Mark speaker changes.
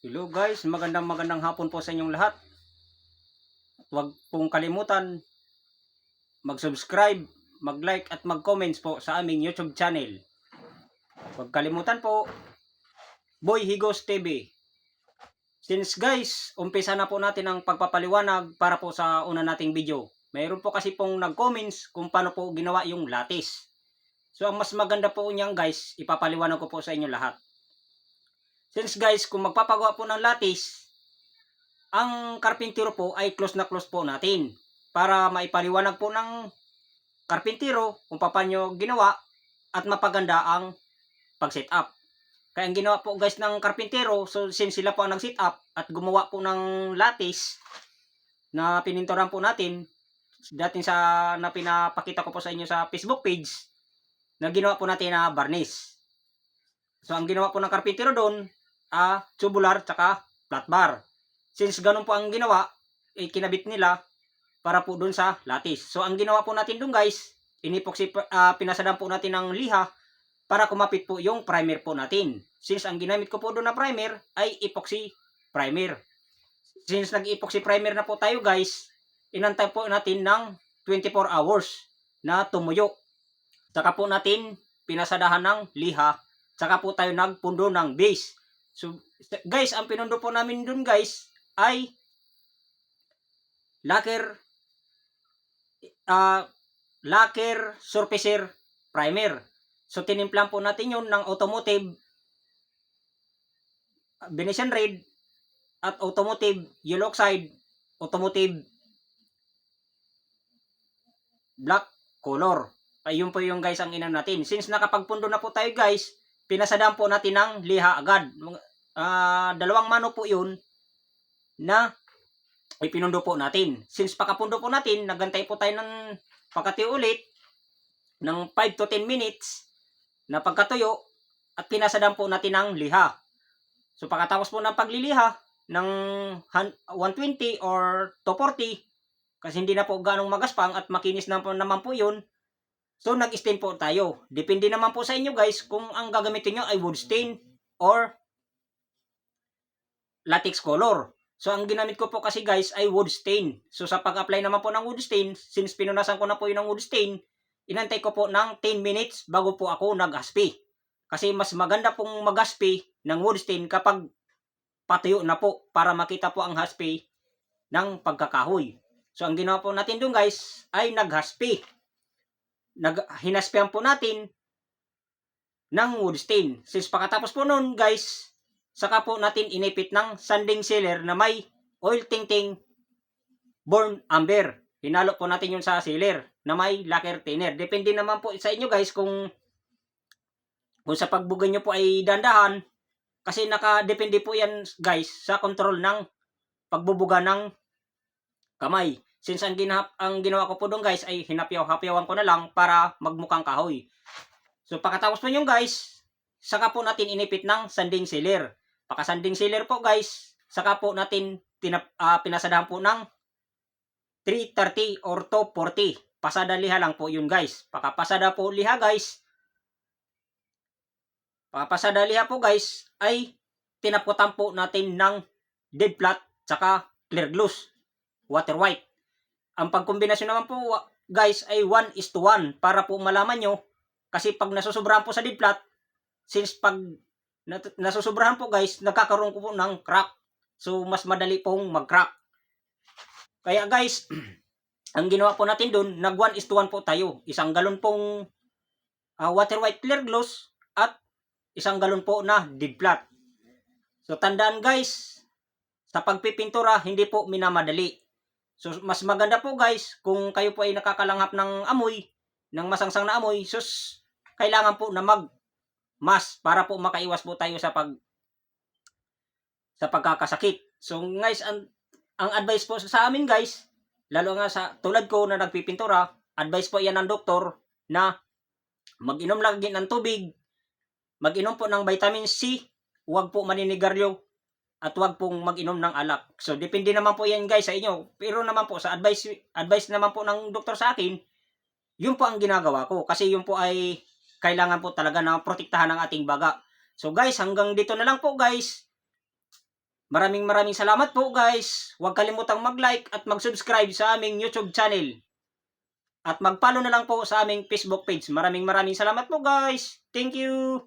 Speaker 1: Hello guys, magandang hapon po sa inyong lahat. Huwag pong kalimutan mag-subscribe, mag-like at mag-comments po sa aming YouTube channel. Huwag kalimutan po, Boy Higos TV. Since guys, umpisa na po natin ang pagpapaliwanag para po sa una nating video. Mayroon po kasi pong nag-comments kung paano po ginawa yung lattice. So ang mas maganda po niyan guys, ipapaliwanag ko po sa inyo lahat. Since guys, kung magpapagawa po ng lattice, ang karpintero po ay close na close po natin para maipaliwanag po ng karpintero kung paano ginawa at mapaganda ang pag-set up. Kaya ang ginawa po guys ng karpintero, so since sila po ang nag-set up at gumawa po ng lattice na pininturan po natin, dating na pinapakita ko po sa inyo sa Facebook page, na ginawa po natin na varnish. So ang ginawa po ng karpintero doon, tubular tsaka flat bar. Since ganun po ang ginawa, kinabit nila para po doon sa lattice. So ang ginawa po natin doon guys, pinasadaan po natin ng liha para kumapit po yung primer po natin. Since ang ginamit ko po doon na primer ay epoxy primer. Since nag-epoxy primer na po tayo guys, inantay po natin ng 24 hours na tumuyo. Saka po natin pinasadahan ng liha, saka po tayo nagpundo ng base. So guys, ang pinundo po namin doon guys ay lacquer surfacer primer. So tinimplan po natin yun ng automotive Venetian red at automotive yellow oxide, automotive black color. Ayun po yung guys ang inan natin. Since nakapagpundo na po tayo guys, pinasadaan po natin ng liha agad. Dalawang mano po yun na ipinundo po natin. Since pakapundo po natin, nagantay po tayo ng pagkatuyo ulit ng 5 to 10 minutes na pagkatuyo at pinasadaan po natin ng liha. So pagkatapos po ng pagliliha ng 120 or 240, kasi hindi na po ganong magaspang at makinis na po naman po yun, so nag-stain po tayo. Depende naman po sa inyo guys kung ang gagamitin nyo ay wood stain or latex color. So ang ginamit ko po kasi guys ay wood stain. So sa pag-apply naman po ng wood stain, since pinunasan ko na po yun ng wood stain, inantay ko po ng 10 minutes bago po ako nag-haspi. Kasi mas maganda pong mag-haspi ng wood stain kapag patuyo na po para makita po ang haspi ng pagkakahoy. So ang ginawa po natin doon guys ay nag-haspi. Hinaspihan po natin ng wood stain. Since pagkatapos po noon guys, saka po natin inipit ng sanding sealer na may oil tinting burn amber. Hinalo po natin yun sa sealer na may lacquer thinner. Depende naman po sa inyo guys kung sa pagbugay nyo po ay dandahan. Kasi nakadepende po yan guys sa control ng pagbubuga ng kamay. Since ang ginawa ko po doon guys ay hinapyaw-hapyawan ko na lang para magmukhang kahoy. So pagkatapos po nyo guys, saka po natin inipit ng sanding sealer. Pagka-sanding sealer po guys, saka po natin pinasadahan po ng 330 or 240. Pasada liha lang po yun guys. Pagkapasada po liha guys, pagkapasada liha po guys, ay tinaputan po natin ng dead flat tsaka clear gloss, water white. Ang pagkombinasyon naman po guys ay 1:1 para po malaman nyo. Kasi pag nasusobrahan po sa dead flat, since pag nasusobrahan po guys, nagkakaroon po ng crack. So mas madali pong mag-crack. Kaya guys, ang ginawa po natin doon, nag 1:1 po tayo. Isang galon pong water white clear gloss at isang galon po na dead flat. So tandaan guys, sa pagpipintura, hindi po minamadali. So mas maganda po guys, kung kayo po ay nakakalanghap ng amoy, ng masangsang na amoy, sus, kailangan po na mag-mask para po makaiwas po tayo sa pagkakasakit. So guys, ang advice po sa amin guys, lalo nga sa tulad ko na nagpipintura, advice po yan ng doktor na mag-inom lagi ng tubig, mag-inom po ng vitamin C, huwag po maninigarilyo, at huwag pong mag-inom ng alak. So depende naman po yan guys sa inyo. Pero naman po sa advice naman po ng doktor sa akin, yun po ang ginagawa ko. Kasi yun po ay kailangan po talaga na protektahan ang ating baga. So guys, hanggang dito na lang po guys. Maraming salamat po guys. Huwag kalimutang mag-like at mag-subscribe sa aming YouTube channel. At mag-follow na lang po sa aming Facebook page. Maraming salamat po guys. Thank you.